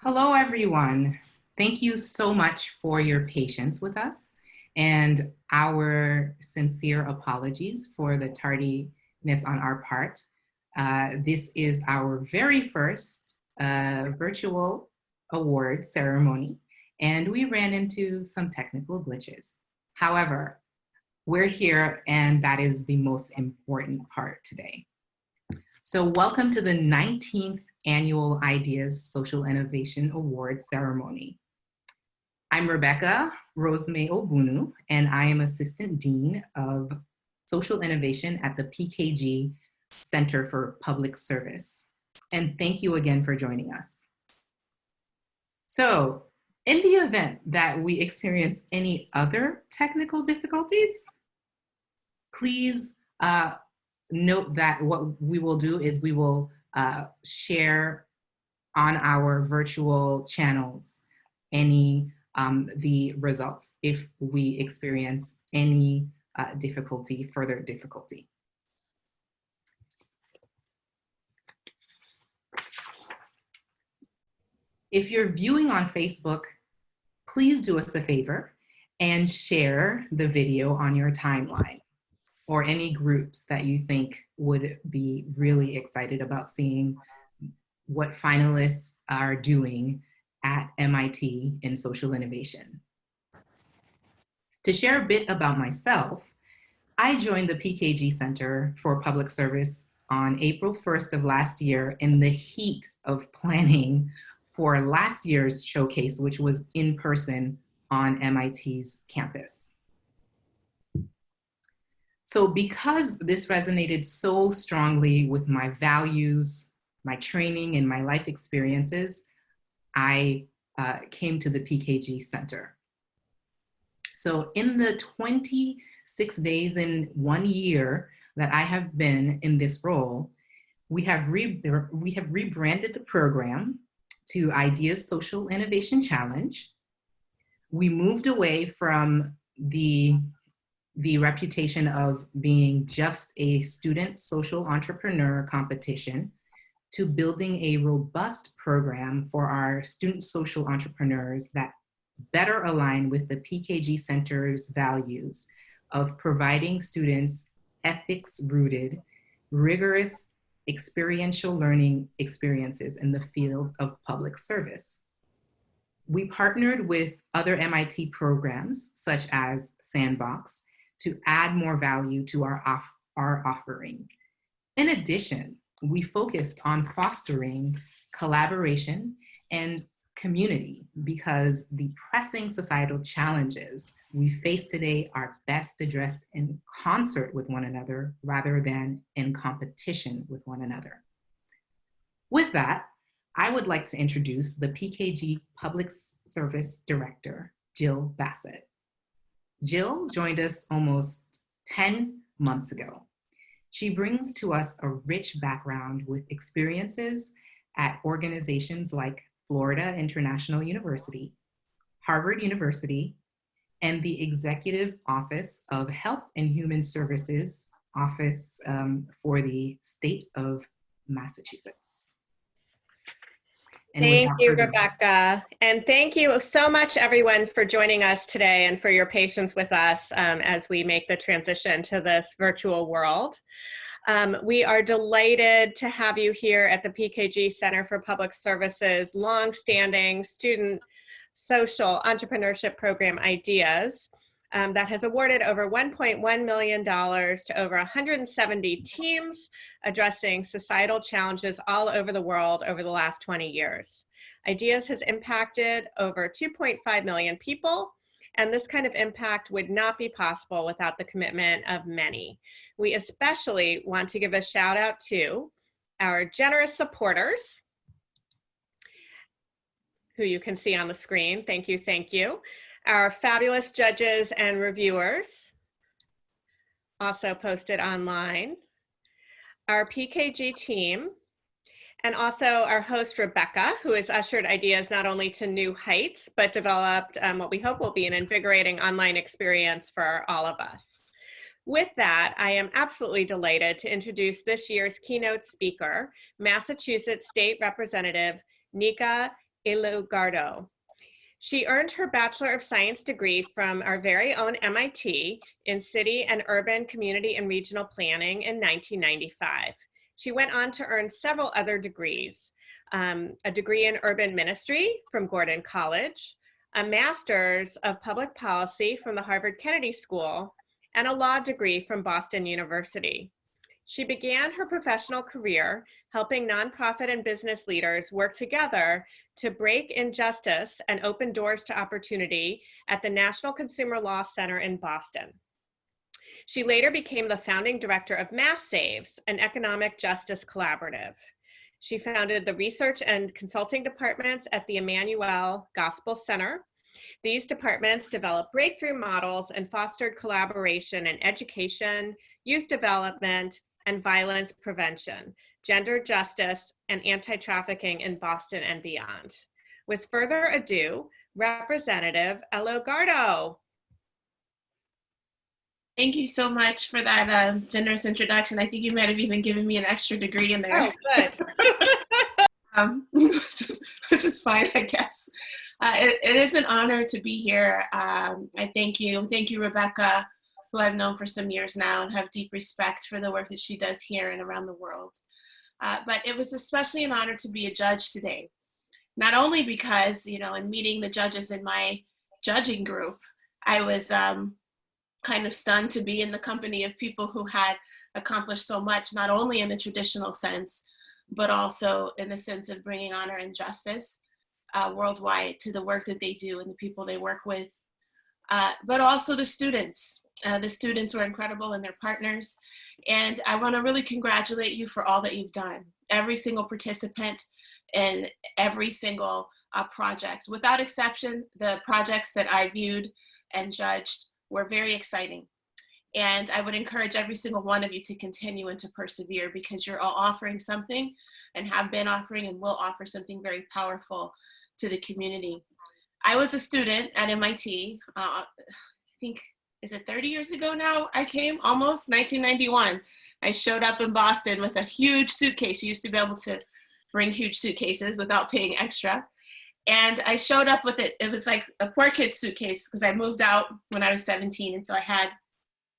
Hello, everyone. Thank you so much for your patience with us and our sincere apologies for the tardiness on our part. This is our very first virtual award ceremony, and we ran into some technical glitches. However, we're here, and that is the most important part today. So welcome to the 19th Annual Ideas Social Innovation Award Ceremony. I'm Rebecca Rosemay Obunu, and I am Assistant Dean of Social Innovation at the PKG Center for Public Service. And thank you again for joining us. So, in the event that we experience any other technical difficulties, please note that what we will do is we will share on our virtual channels the results if we experience any further difficulty. If you're viewing on Facebook, please do us a favor and share the video on your timeline or any groups that you think would be really excited about seeing what finalists are doing at MIT in social innovation. To share a bit about myself, I joined the PKG Center for Public Service on April 1st of last year in the heat of planning for last year's showcase, which was in person on MIT's campus. So because this resonated so strongly with my values, my training, and my life experiences, I came to the PKG Center. So in the 26 days in 1 year that I have been in this role, we have rebranded the program to Ideas Social Innovation Challenge. We moved away from the reputation of being just a student social entrepreneur competition to building a robust program for our student social entrepreneurs that better align with the PKG Center's values of providing students ethics-rooted, rigorous experiential learning experiences in the field of public service. We partnered with other MIT programs, such as Sandbox, to add more value to our offering. In addition, we focused on fostering collaboration and community because the pressing societal challenges we face today are best addressed in concert with one another rather than in competition with one another. With that, I would like to introduce the PKG Public Service Director, Jill Bassett. Jill joined us almost 10 months ago. She brings to us a rich background with experiences at organizations like Florida International University, Harvard University, and the Executive Office of Health and Human Services Office for the state of Massachusetts. Thank you, Rebecca. And thank you so much, everyone, for joining us today and for your patience with us as we make the transition to this virtual world. We are delighted to have you here at the PKG Center for Public Services longstanding student social entrepreneurship program Ideas that has awarded over $1.1 million to over 170 teams addressing societal challenges all over the world over the last 20 years. Ideas has impacted over 2.5 million people, and this kind of impact would not be possible without the commitment of many. We especially want to give a shout out to our generous supporters, who you can see on the screen. Thank you, thank you. Our fabulous judges and reviewers, also posted online. Our PKG team, and also our host, Rebecca, who has ushered Ideas not only to new heights, but developed what we hope will be an invigorating online experience for all of us. With that, I am absolutely delighted to introduce this year's keynote speaker, Massachusetts State Representative Nika Ilugardo. She earned her Bachelor of Science degree from our very own MIT in City and Urban Community and Regional Planning in 1995. She went on to earn several other degrees, a degree in Urban Ministry from Gordon College, a Master's of Public Policy from the Harvard Kennedy School, and a law degree from Boston University. She began her professional career helping nonprofit and business leaders work together to break injustice and open doors to opportunity at the National Consumer Law Center in Boston. She later became the founding director of Mass Saves, an economic justice collaborative. She founded the research and consulting departments at the Emmanuel Gospel Center. These departments developed breakthrough models and fostered collaboration in education, youth development, and violence prevention, gender justice, and anti-trafficking in Boston and beyond. With further ado, Representative Ilugardo. Thank you so much for that generous introduction. I think you might have even given me an extra degree in there. Oh, good. which is fine, I guess. It is an honor to be here. I thank you. Thank you, Rebecca, who I've known for some years now and have deep respect for the work that she does here and around the world. But it was especially an honor to be a judge today. Not only because, in meeting the judges in my judging group, I was kind of stunned to be in the company of people who had accomplished so much, not only in the traditional sense, but also in the sense of bringing honor and justice worldwide to the work that they do and the people they work with, but also the students. The students were incredible and their partners. And I want to really congratulate you for all that you've done. Every single participant in every single project. Without exception, the projects that I viewed and judged were very exciting. And I would encourage every single one of you to continue and to persevere, because you're all offering something and have been offering and will offer something very powerful to the community. I was a student at MIT, I think, is it 30 years ago now? I came, almost, 1991. I showed up in Boston with a huge suitcase. You used to be able to bring huge suitcases without paying extra. And I showed up with it. It was like a poor kid's suitcase because I moved out when I was 17. And so I had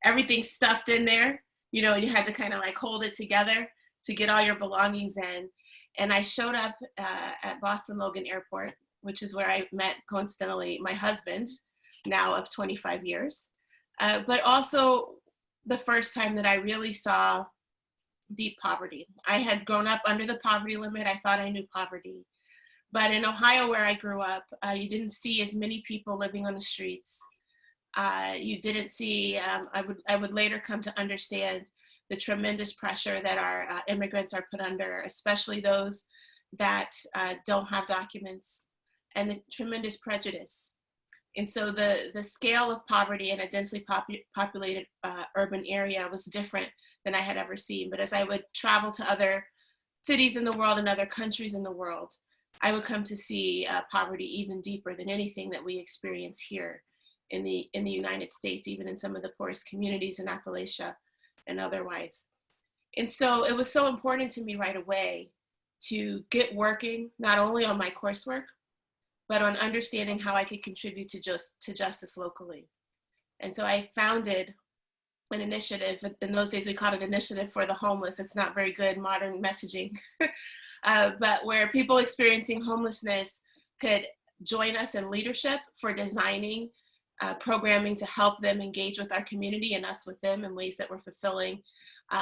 everything stuffed in there, and you had to kind of like hold it together to get all your belongings in. And I showed up at Boston Logan Airport, which is where I met, coincidentally, my husband, now of 25 years. But also the first time that I really saw deep poverty. I had grown up under the poverty limit. I thought I knew poverty. But in Ohio, where I grew up, you didn't see as many people living on the streets. You didn't see, I would later come to understand the tremendous pressure that our immigrants are put under, especially those that don't have documents, and the tremendous prejudice. And so the scale of poverty in a densely populated urban area was different than I had ever seen. But as I would travel to other cities in the world and other countries in the world, I would come to see poverty even deeper than anything that we experience here in the United States, even in some of the poorest communities in Appalachia and otherwise. And so it was so important to me right away to get working, not only on my coursework, but on understanding how I could contribute to justice locally. And so I founded an initiative. In those days, we called it Initiative for the Homeless. It's not very good modern messaging, but where people experiencing homelessness could join us in leadership for designing programming to help them engage with our community and us with them in ways that were fulfilling,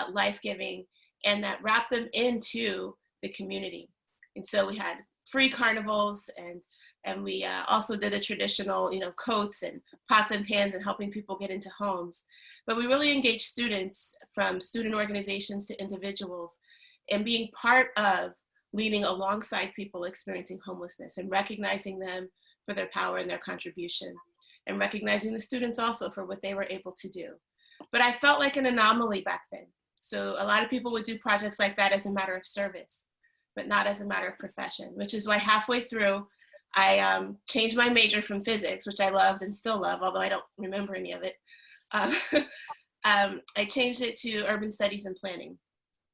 life-giving, and that wrap them into the community. And so we had free carnivals, and we also did the traditional, coats and pots and pans and helping people get into homes. But we really engaged students, from student organizations to individuals, in being part of leading alongside people experiencing homelessness and recognizing them for their power and their contribution, and recognizing the students also for what they were able to do. But I felt like an anomaly back then. So a lot of people would do projects like that as a matter of service, but not as a matter of profession, which is why halfway through, I changed my major from physics, which I loved and still love, although I don't remember any of it. I changed it to urban studies and planning,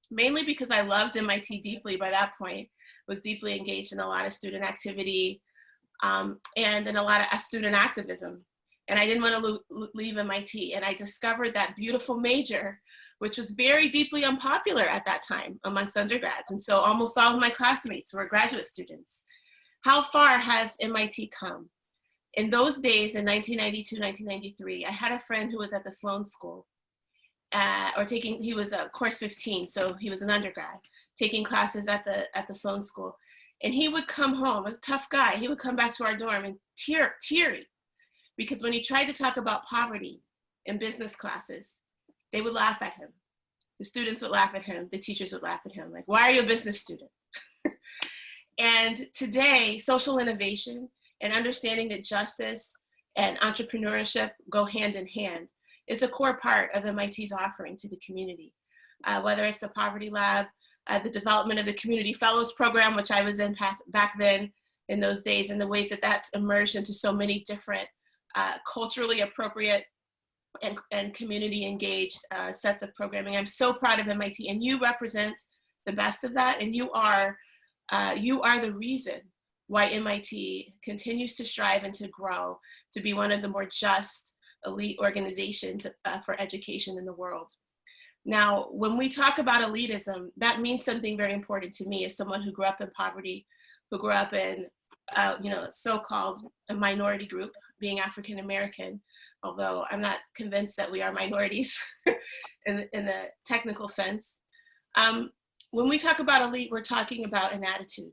mainly because I loved MIT deeply by that point, was deeply engaged in a lot of student activity and in a lot of student activism. And I didn't want to leave MIT. And I discovered that beautiful major, which was very deeply unpopular at that time amongst undergrads. And so almost all of my classmates were graduate students. How far has MIT come? In those days, in 1992, 1993, I had a friend who was at the Sloan School, he was course 15, so he was an undergrad, taking classes at the Sloan School. And he would come home, a tough guy, he would come back to our dorm and teary, because when he tried to talk about poverty in business classes, they would laugh at him. The students would laugh at him, the teachers would laugh at him, like, why are you a business student? And today, social innovation and understanding that justice and entrepreneurship go hand in hand is a core part of MIT's offering to the community. Whether it's the Poverty Lab, the development of the Community Fellows Program, which I was in back then in those days, and the ways that that's emerged into so many different culturally appropriate and community engaged sets of programming. I'm so proud of MIT, and you represent the best of that, and you are the reason why MIT continues to strive and to grow to be one of the more just elite organizations for education in the world. Now, when we talk about elitism, that means something very important to me as someone who grew up in poverty, who grew up in so-called a minority group, being African American, although I'm not convinced that we are minorities in the technical sense. When we talk about elite, we're talking about an attitude.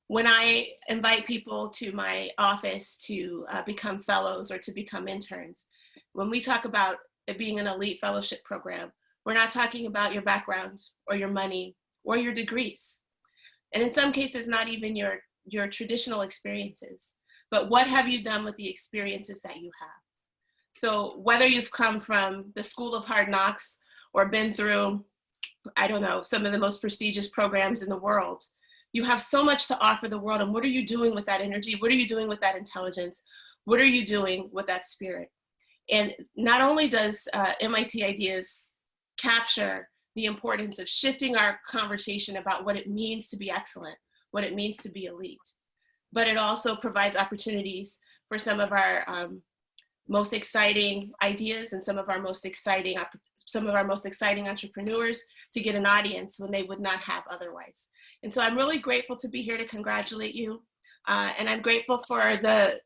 When I invite people to my office to become fellows or to become interns, when we talk about it being an elite fellowship program, we're not talking about your background or your money or your degrees. And in some cases, not even your traditional experiences, but what have you done with the experiences that you have? So whether you've come from the School of Hard Knocks or been through, I don't know, some of the most prestigious programs in the world, you have so much to offer the world. And what are you doing with that energy? What are you doing with that intelligence? What are you doing with that spirit? And not only does MIT Ideas capture the importance of shifting our conversation about what it means to be excellent, what it means to be elite, but it also provides opportunities for some of our most exciting ideas and some of our most exciting entrepreneurs to get an audience when they would not have otherwise. And so I'm really grateful to be here to congratulate you. And I'm grateful for the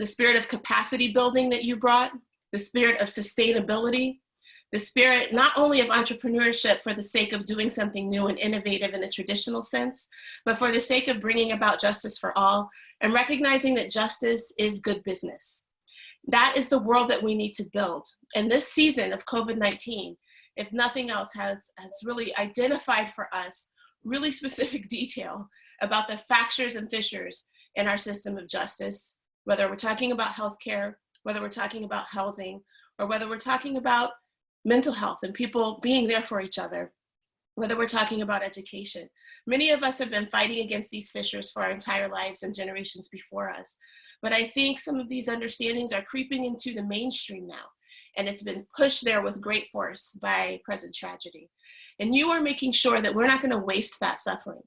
spirit of capacity building that you brought, the spirit of sustainability, the spirit not only of entrepreneurship for the sake of doing something new and innovative in the traditional sense, but for the sake of bringing about justice for all and recognizing that justice is good business. That is the world that we need to build. And this season of COVID-19, if nothing else, has really identified for us really specific detail about the fractures and fissures in our system of justice, whether we're talking about healthcare, whether we're talking about housing, or whether we're talking about mental health and people being there for each other, whether we're talking about education. Many of us have been fighting against these fissures for our entire lives and generations before us. But I think some of these understandings are creeping into the mainstream now, and it's been pushed there with great force by present tragedy. And you are making sure that we're not going to waste that suffering,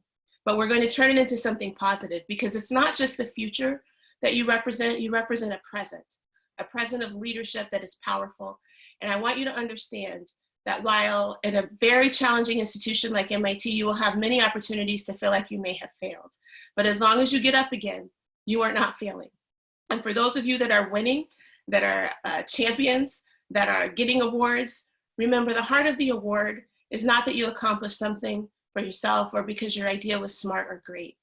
but we're going to turn it into something positive, because it's not just the future that you represent a present of leadership that is powerful. And I want you to understand that while in a very challenging institution like MIT, you will have many opportunities to feel like you may have failed. But as long as you get up again, you are not failing. And for those of you that are winning, that are champions, that are getting awards, remember the heart of the award is not that you accomplished something for yourself or because your idea was smart or great,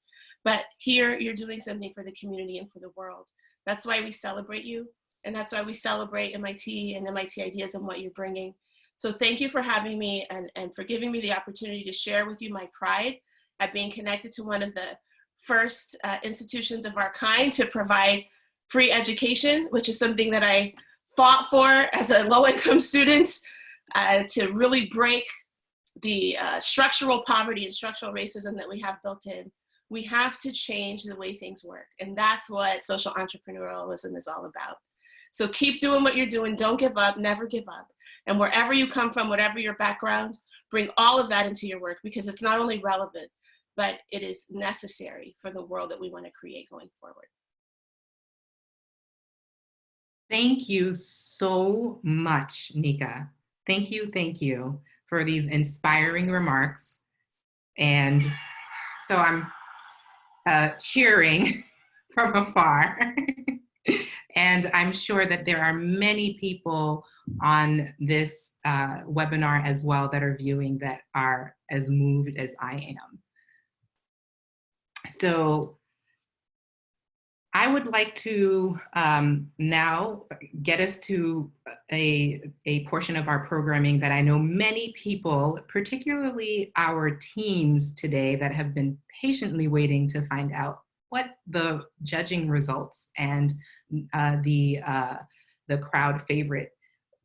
but here you're doing something for the community and for the world. That's why we celebrate you. And that's why we celebrate MIT and MIT Ideas and what you're bringing. So thank you for having me and for giving me the opportunity to share with you my pride at being connected to one of the first institutions of our kind to provide free education, which is something that I fought for as a low-income student to really break the structural poverty and structural racism that we have built in. We have to change the way things work. And that's what social entrepreneurialism is all about. So keep doing what you're doing. Don't give up. Never give up. And wherever you come from, whatever your background, bring all of that into your work, because it's not only relevant, but it is necessary for the world that we want to create going forward. Thank you so much, Nika. Thank you for these inspiring remarks. And so I'm cheering from afar. And I'm sure that there are many people on this webinar as well that are viewing that are as moved as I am. So I would like to now get us to a portion of our programming that I know many people, particularly our teams today, that have been patiently waiting to find out what the judging results and the crowd favorite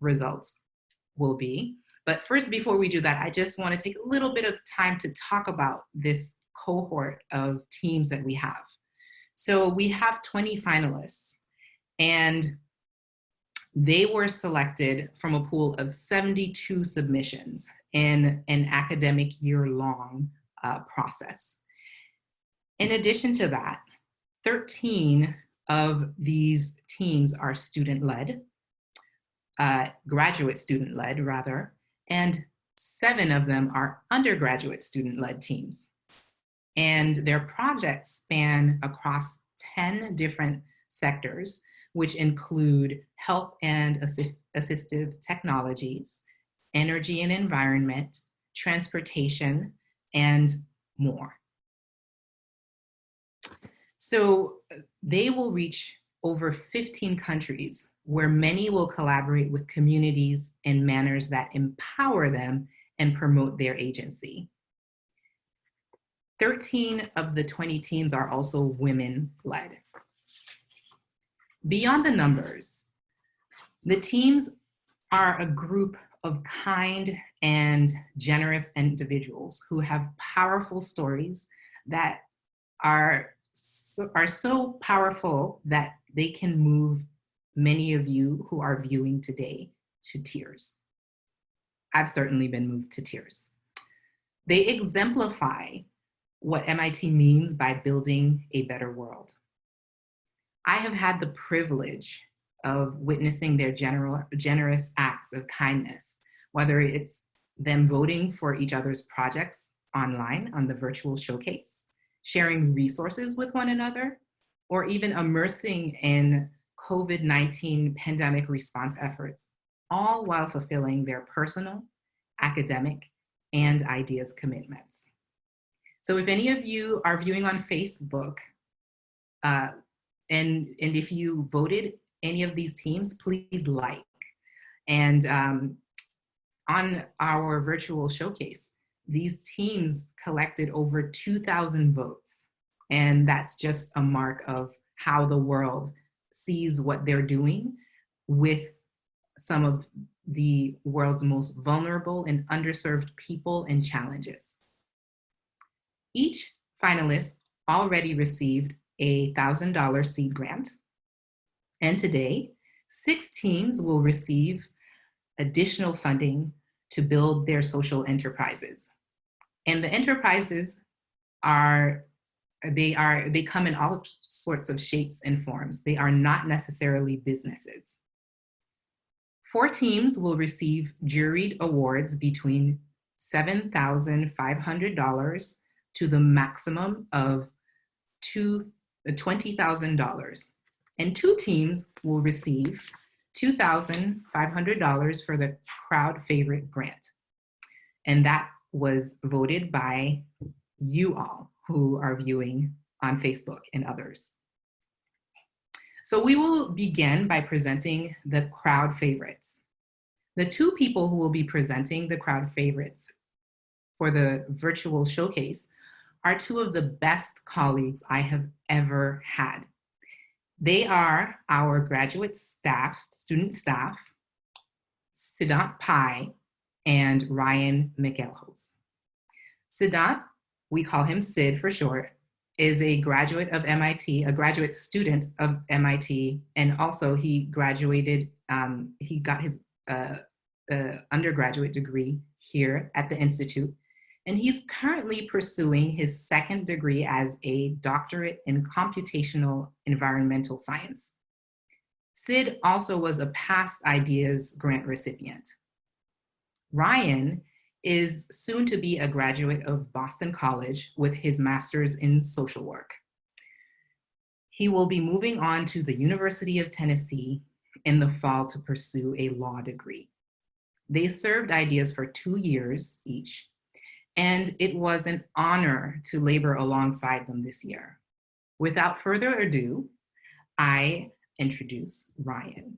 results will be. But first, before we do that, I just want to take a little bit of time to talk about this cohort of teams that we have. So we have 20 finalists, and they were selected from a pool of 72 submissions in an academic year-long process. In addition to that, 13 of these teams are student-led, graduate student-led rather, and 7 of them are undergraduate student-led teams. And their projects span across 10 different sectors, which include health and assistive technologies, energy and environment, transportation, and more. So they will reach over 15 countries, where many will collaborate with communities in manners that empower them and promote their agency. 13 of the 20 teams are also women-led. Beyond the numbers, the teams are a group of kind and generous individuals who have powerful stories that are so powerful that they can move many of you who are viewing today to tears. I've certainly been moved to tears. They exemplify what MIT means by building a better world. I have had the privilege of witnessing their generous acts of kindness, whether it's them voting for each other's projects online on the virtual showcase, sharing resources with one another, or even immersing in COVID-19 pandemic response efforts, all while fulfilling their personal, academic, and ideas commitments. So if any of you are viewing on Facebook, and if you voted any of these teams, please like. And on our virtual showcase, these teams collected over 2,000 votes. And that's just a mark of how the world sees what they're doing with some of the world's most vulnerable and underserved people and challenges. Each finalist already received a $1,000 seed grant. And today, 6 teams will receive additional funding to build their social enterprises. And the enterprises they come in all sorts of shapes and forms. They are not necessarily businesses. 4 teams will receive Juried awards between $7,500 to the maximum of $20,000. And 2 teams will receive $2,500 for the crowd favorite grant. And that was voted by you all who are viewing on Facebook and others. So we will begin by presenting the crowd favorites. The 2 people who will be presenting the crowd favorites for the virtual showcase are 2 of the best colleagues I have ever had. They are our graduate staff, student staff, Siddhant Pai and Ryan McElhose. Siddhant, we call him Sid for short, is a graduate of MIT, a graduate student of MIT, and also he graduated, he got his undergraduate degree here at the Institute. and he's currently pursuing his second degree as a doctorate in computational environmental science. Sid also was a past Ideas grant recipient. Ryan is soon to be a graduate of Boston College with his master's in social work. He will be moving on to the University of Tennessee in the fall to pursue a law degree. They served Ideas for 2 years each, and it was an honor to labor alongside them this year. Without further ado, I introduce Ryan.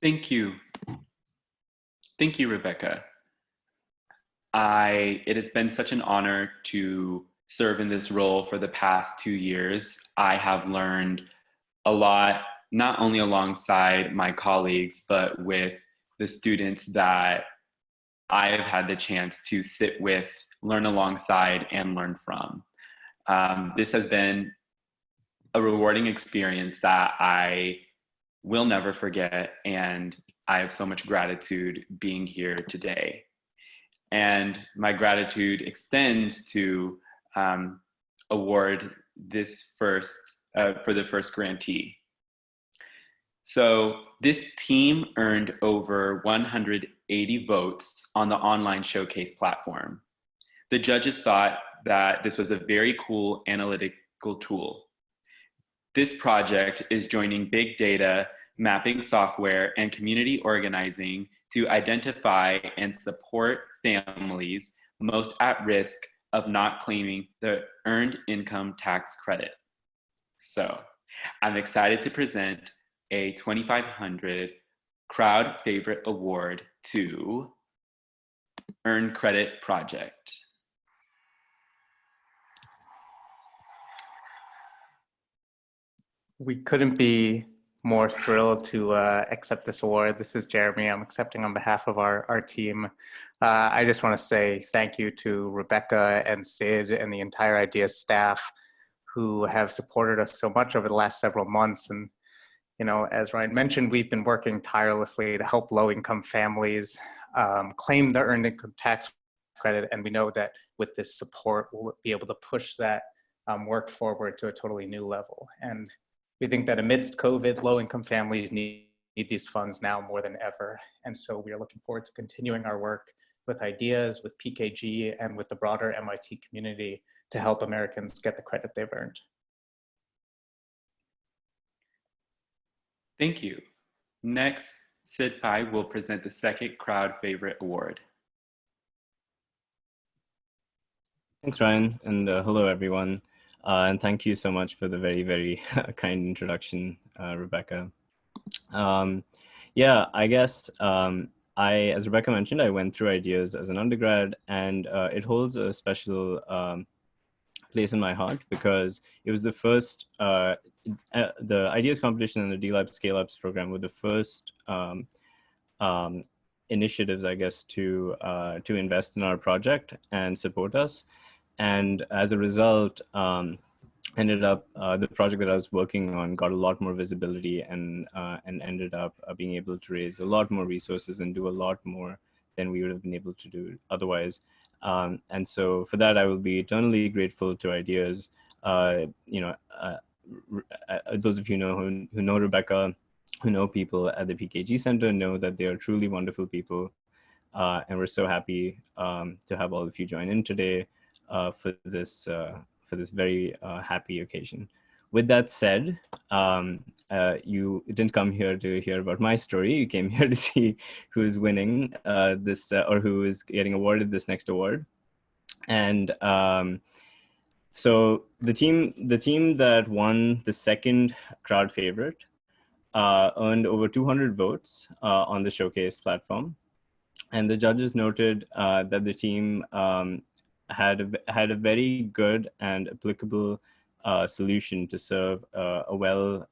Thank you. Thank you, Rebecca. It has been such an honor to serve in this role for the past 2 years. I have learned a lot, not only alongside my colleagues, but with the students that I have had the chance to sit with, learn alongside, and learn from. This has been a rewarding experience that I will never forget, and I have so much gratitude being here today. And my gratitude extends to award this for the first grantee. So this team earned over 180 votes on the online showcase platform. The judges thought that this was a very cool analytical tool. This project is joining big data, mapping software, and community organizing to identify and support families most at risk of not claiming the Earned Income Tax Credit. So I'm excited to present a 2,500 Crowd Favorite Award to Earn Credit Project. We couldn't be more thrilled to accept this award. This is Jeremy. I'm accepting on behalf of our team. I just want to say thank you to Rebecca and Sid and the entire Ideas staff who have supported us so much over the last several months. And, you know, as Ryan mentioned, we've been working tirelessly to help low-income families claim the Earned Income Tax Credit. And we know that with this support, we'll be able to push that work forward to a totally new level. And we think that amidst COVID, low-income families need these funds now more than ever. And so we are looking forward to continuing our work with Ideas, with PKG, and with the broader MIT community to help Americans get the credit they've earned. Thank you. Next, Sid Pai will present the second Crowd Favorite Award. Thanks, Ryan, and hello, everyone. And thank you so much for the very, very kind introduction, Rebecca. Yeah, I guess as Rebecca mentioned, I went through Ideas as an undergrad, and it holds a special place in my heart because it was the first, the Ideas competition and the D-Lab Scale-Ups program were the first initiatives, I guess, to invest in our project and support us. And as a result, ended up the project that I was working on got a lot more visibility and ended up being able to raise a lot more resources and do a lot more than we would have been able to do otherwise. And so for that, I will be eternally grateful to Ideas. You know, those of you who know Rebecca, who know people at the PKG Center, know that they are truly wonderful people. And we're so happy to have all of you join in today for this very happy occasion. With that said, you didn't come here to hear about my story. You came here to see who's winning this or who is getting awarded this next award. And so the team that won the second crowd favorite earned over 200 votes on the showcase platform. And the judges noted that the team had a very good and applicable solution to serve a well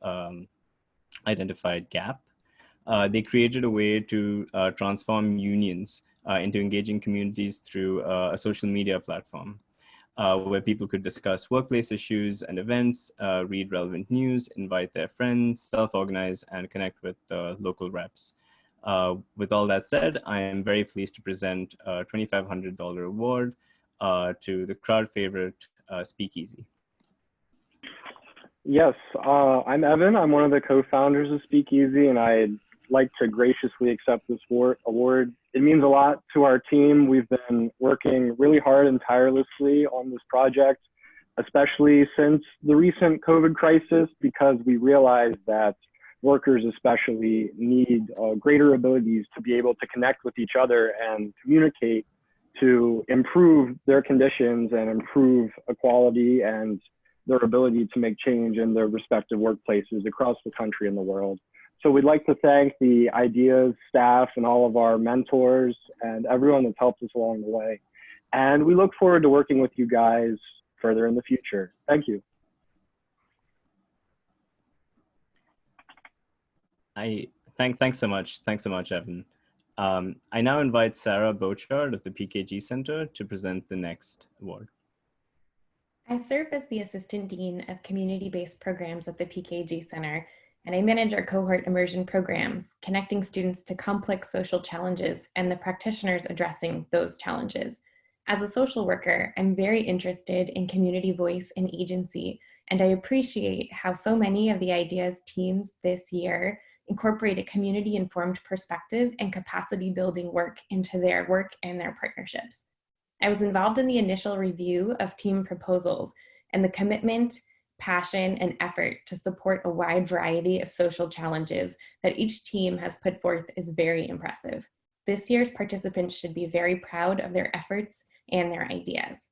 identified gap. They created a way to transform unions into engaging communities through a social media platform where people could discuss workplace issues and events, read relevant news, invite their friends, self-organize, and connect with local reps. With all that said, I am very pleased to present a $2,500 award to the crowd favorite, Speakeasy. Yes, I'm Evan. I'm one of the co-founders of Speakeasy, and I'd like to graciously accept this award. It means a lot to our team. We've been working really hard and tirelessly on this project, especially since the recent COVID crisis, because we realized that workers especially need greater abilities to be able to connect with each other and communicate to improve their conditions and improve equality and their ability to make change in their respective workplaces across the country and the world. So we'd like to thank the IDEAS staff and all of our mentors and everyone that's helped us along the way. And we look forward to working with you guys further in the future. Thank you. Thanks so much. Thanks so much, Evan. I now invite Sarah Bochard of the PKG Center to present the next award. I serve as the Assistant Dean of Community-Based Programs at the PKG Center, and I manage our cohort immersion programs, connecting students to complex social challenges and the practitioners addressing those challenges. As a social worker, I'm very interested in community voice and agency, and I appreciate how so many of the IDEAS teams this year incorporate a community-informed perspective and capacity-building work into their work and their partnerships. I was involved in the initial review of team proposals, and the commitment, passion, and effort to support a wide variety of social challenges that each team has put forth is very impressive. This year's participants should be very proud of their efforts and their ideas.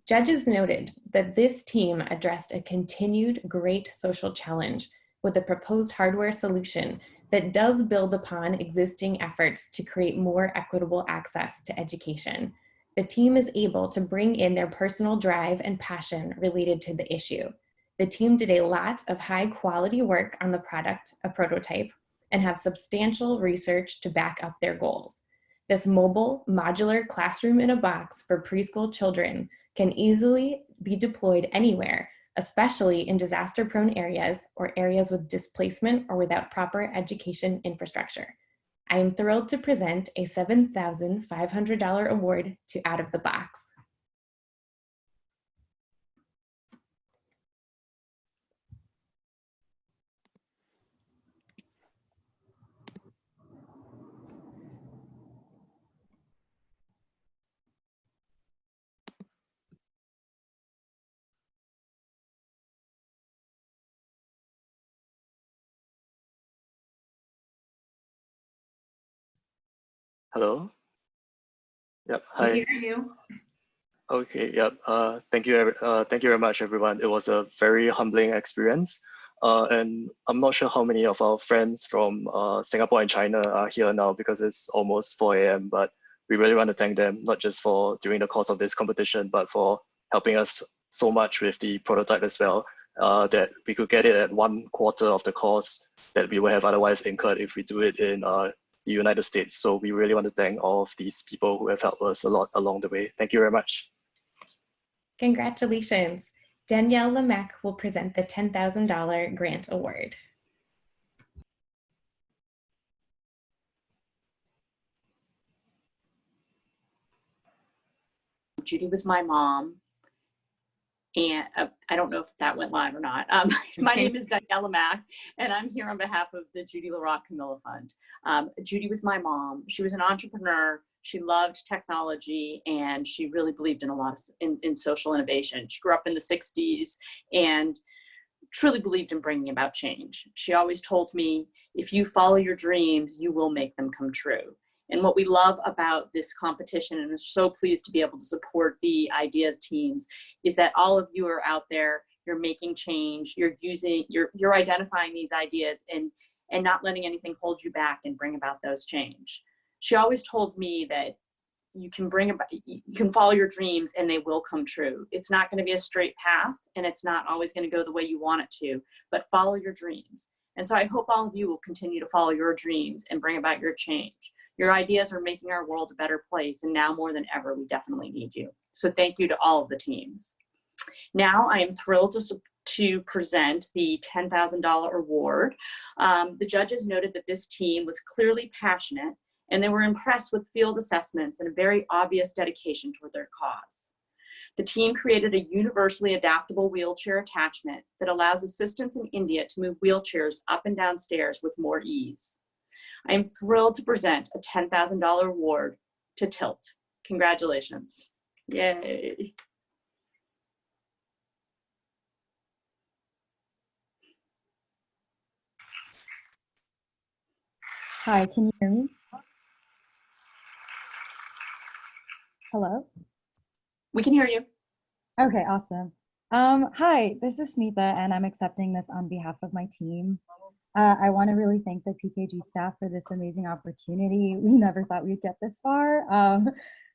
Judges noted that this team addressed a continued great social challenge with a proposed hardware solution that does build upon existing efforts to create more equitable access to education. The team is able to bring in their personal drive and passion related to the issue. The team did a lot of high quality work on the product, a prototype, and have substantial research to back up their goals. This mobile, modular classroom in a box for preschool children can easily be deployed anywhere, especially in disaster-prone areas or areas with displacement or without proper education infrastructure. I am thrilled to present a $7,500 award to Out of the Box. Hello. Yep. Hi. We hear you. Okay. Yep. Thank you. Thank you very much, everyone. It was a very humbling experience. And I'm not sure how many of our friends from Singapore and China are here now because it's almost 4 a.m. But we really want to thank them, not just for during the course of this competition, but for helping us so much with the prototype as well. That we could get it at 1/4 of the cost that we would have otherwise incurred if we do it in the United States. So we really want to thank all of these people who have helped us a lot along the way. Thank you very much. Congratulations. Danielle Lemecq will present the $10,000 grant award. Judy was my mom. And I don't know if that went live or not. My name is Danielle Lemecq, and I'm here on behalf of the Judy LaRock Camilla Fund. Judy was my mom. She was an entrepreneur. She loved technology, and she really believed in a lot of in social innovation. She grew up in the 60s and truly believed in bringing about change. She always told me, if you follow your dreams, you will make them come true. And what we love about this competition, and I'm so pleased to be able to support the IDEAS teams, is that all of you are out there, you're making change, you're identifying these ideas and not letting anything hold you back and bring about those change. She always told me that you can follow your dreams and they will come true. It's not going to be a straight path, and it's not always going to go the way you want it to, but follow your dreams. And so I hope all of you will continue to follow your dreams and bring about your change. Your ideas are making our world a better place, and now more than ever, we definitely need you. So thank you to all of the teams. Now I am thrilled to present the $10,000 award. The judges noted that this team was clearly passionate and they were impressed with field assessments and a very obvious dedication toward their cause. The team created a universally adaptable wheelchair attachment that allows assistants in India to move wheelchairs up and down stairs with more ease. I am thrilled to present a $10,000 award to Tilt. Congratulations. Yay. Hi, can you hear me? Hello? We can hear you. Okay, awesome. Hi, this is Smita, and I'm accepting this on behalf of my team. I want to really thank the PKG staff for this amazing opportunity. We never thought we'd get this far.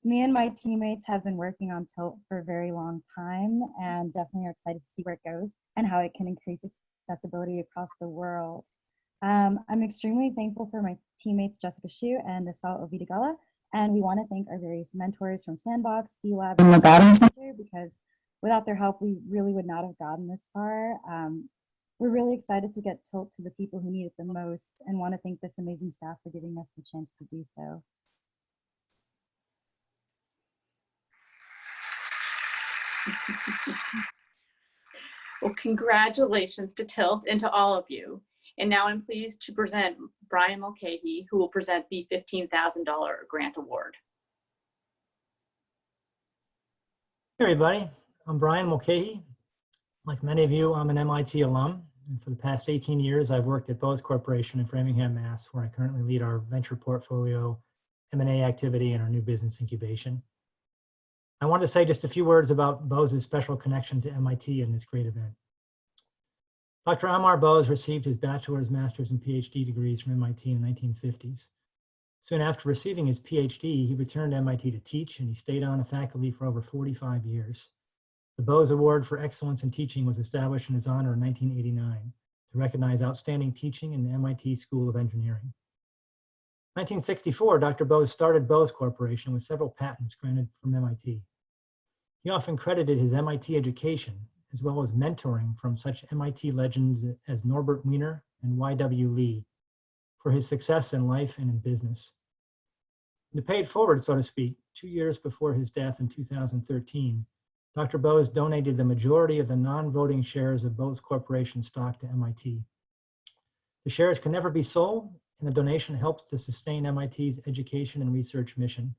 Me and my teammates have been working on Tilt for a very long time and definitely are excited to see where it goes and how it can increase accessibility across the world. I'm extremely thankful for my teammates Jessica Shu and Asal Ovidagala, and we want to thank our various mentors from Sandbox, D-Lab, and the Guiding Center, because without their help, we really would not have gotten this far. We're really excited to get Tilt to the people who need it the most and want to thank this amazing staff for giving us the chance to do so. Well, congratulations to Tilt and to all of you. And now I'm pleased to present Brian Mulcahy, who will present the $15,000 grant award. Hey everybody, I'm Brian Mulcahy. Like many of you, I'm an MIT alum. And for the past 18 years, I've worked at Bose Corporation in Framingham, Mass., where I currently lead our venture portfolio, M&A activity, and our new business incubation. I want to say just a few words about Bose's special connection to MIT and this great event. Dr. Amar Bose received his bachelor's, master's, and PhD degrees from MIT in the 1950s. Soon after receiving his PhD, he returned to MIT to teach, and he stayed on faculty for over 45 years. The Bose Award for Excellence in Teaching was established in his honor in 1989 to recognize outstanding teaching in the MIT School of Engineering. In 1964, Dr. Bose started Bose Corporation with several patents granted from MIT. He often credited his MIT education as well as mentoring from such MIT legends as Norbert Wiener and Y.W. Lee for his success in life and in business. And to pay it forward, so to speak, 2 years before his death in 2013, Dr. Bose donated the majority of the non-voting shares of Bose Corporation stock to MIT. The shares can never be sold, and the donation helps to sustain MIT's education and research mission.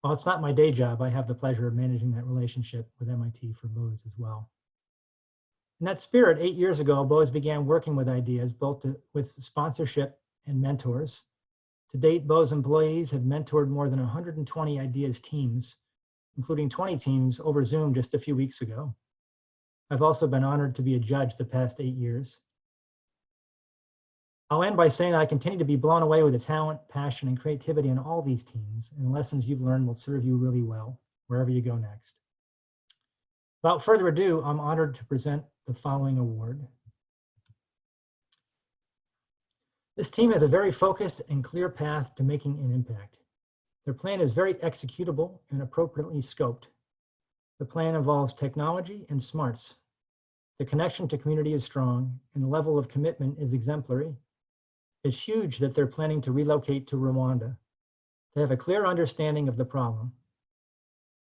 While it's not my day job, I have the pleasure of managing that relationship with MIT for Bose as well. In that spirit, 8 years ago, Bose began working with ideas, both with sponsorship and mentors. To date, Bose employees have mentored more than 120 ideas teams, including 20 teams over Zoom just a few weeks ago. I've also been honored to be a judge the past 8 years. I'll end by saying that I continue to be blown away with the talent, passion, and creativity in all these teams, and the lessons you've learned will serve you really well wherever you go next. Without further ado, I'm honored to present the following award. This team has a very focused and clear path to making an impact. Their plan is very executable and appropriately scoped. The plan involves technology and smarts. The connection to community is strong, and the level of commitment is exemplary. It's huge that they're planning to relocate to Rwanda. They have a clear understanding of the problem.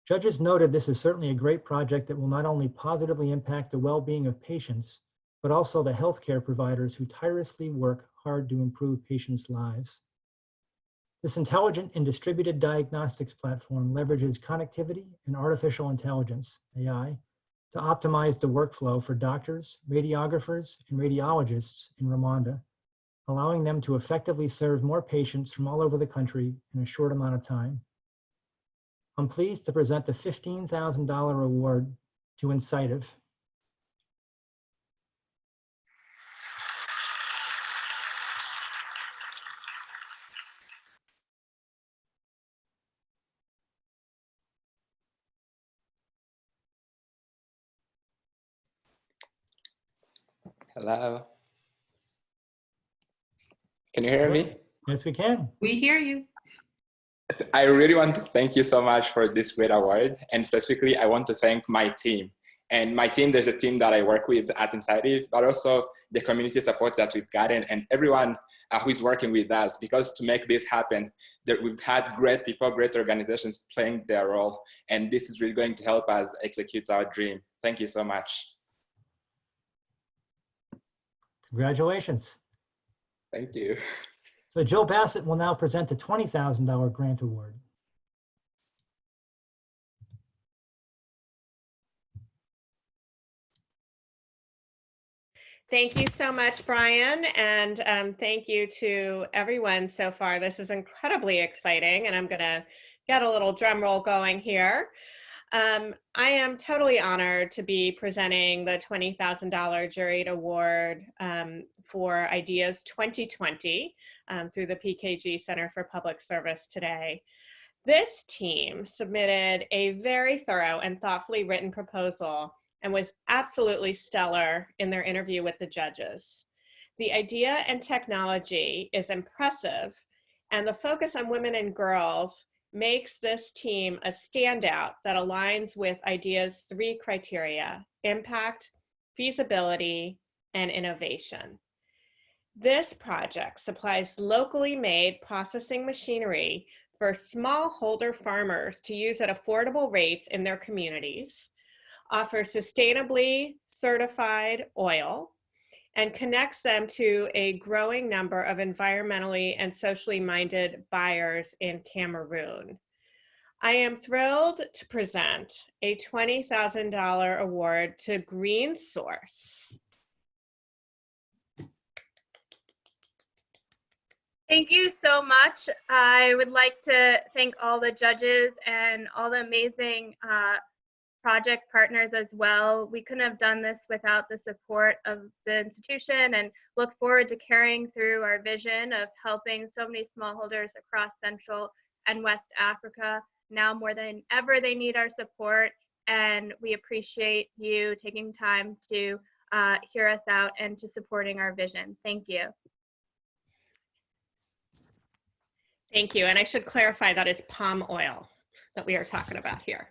Judges noted this is certainly a great project that will not only positively impact the well-being of patients, but also the healthcare providers who tirelessly work hard to improve patients' lives. This intelligent and distributed diagnostics platform leverages connectivity and artificial intelligence, AI, to optimize the workflow for doctors, radiographers, and radiologists in Rwanda, allowing them to effectively serve more patients from all over the country in a short amount of time. I'm pleased to present the $15,000 award to Insightive. Hello. Can you hear me? Yes, we can. We hear you. I really want to thank you so much for this great award. And specifically, I want to thank my team And my team, there's a team that I work with at Insightive, but also the community support that we've gotten and everyone who is working with us, because to make this happen, we've had great people, great organizations playing their role. And this is really going to help us execute our dream. Thank you so much. Congratulations. Thank you. So Joe Bassett will now present the $20,000 grant award. Thank you so much, Brian, and thank you to everyone so far. This is incredibly exciting, and I'm going to get a little drum roll going here. I am totally honored to be presenting the $20,000 Juried Award for Ideas 2020 through the PKG Center for Public Service today. This team submitted a very thorough and thoughtfully written proposal and was absolutely stellar in their interview with the judges. The idea and technology is impressive, and the focus on women and girls makes this team a standout that aligns with IDEA's 3 criteria: impact, feasibility, and innovation. This project supplies locally made processing machinery for smallholder farmers to use at affordable rates in their communities, offers sustainably certified oil, and connects them to a growing number of environmentally and socially minded buyers in Cameroon. I am thrilled to present a $20,000 award to Green Source. Thank you so much. I would like to thank all the judges and all the amazing project partners as well. We couldn't have done this without the support of the institution, and look forward to carrying through our vision of helping so many smallholders across Central and West Africa. Now more than ever, they need our support, and we appreciate you taking time to hear us out and to supporting our vision. Thank you. Thank you, and I should clarify that is palm oil that we are talking about here.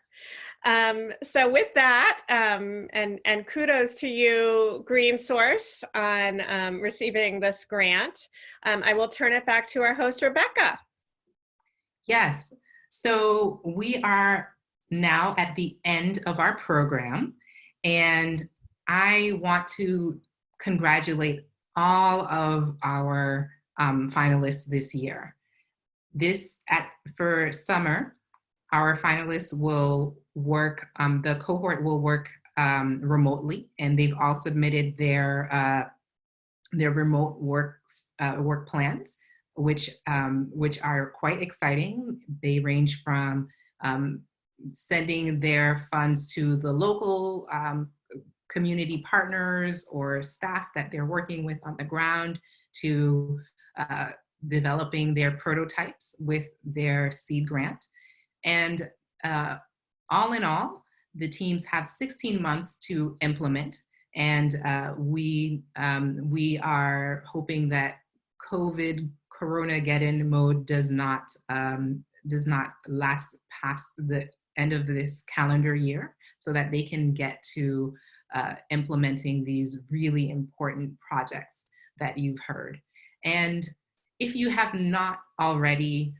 So with that, and kudos to you, Green Source, on receiving this grant. I will turn it back to our host, Rebecca. Yes, so we are now at the end of our program, and I want to congratulate all of our finalists this year. For summer, our finalists will work, the cohort will work remotely, and they've all submitted their remote work plans, which are quite exciting. They range from sending their funds to the local community partners or staff that they're working with on the ground, to developing their prototypes with their seed grant. And all in all, the teams have 16 months to implement, and we are hoping that Corona get-in mode does not last past the end of this calendar year, so that they can get to implementing these really important projects that you've heard. And if you have not already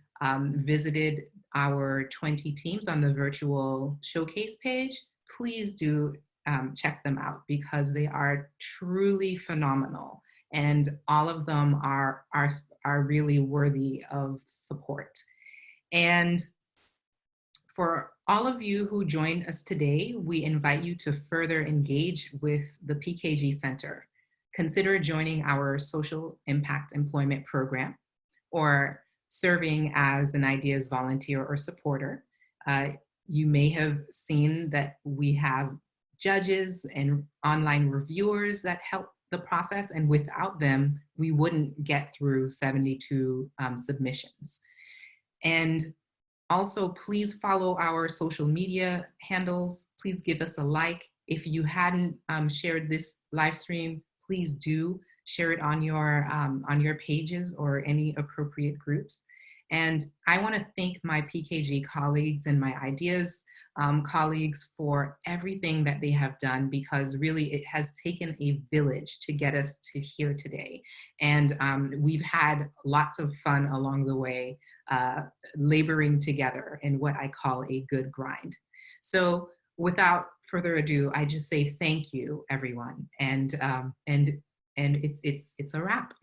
visited our 20 teams on the virtual showcase page, please do check them out, because they are truly phenomenal, and all of them are really worthy of support. And for all of you who joined us today, we invite you to further engage with the PKG Center. Consider joining our Social Impact Employment Program, or serving as an IDEAS volunteer or supporter. You may have seen that we have judges and online reviewers that help the process, and without them, we wouldn't get through 72 submissions. And also, please follow our social media handles. Please give us a like. If you hadn't shared this live stream, please do share it on your pages or any appropriate groups. And I want to thank my PKG colleagues and my IDEAS colleagues for everything that they have done, because really it has taken a village to get us to here today. And we've had lots of fun along the way, laboring together in what I call a good grind. So without further ado, I just say thank you, everyone. And it's a wrap.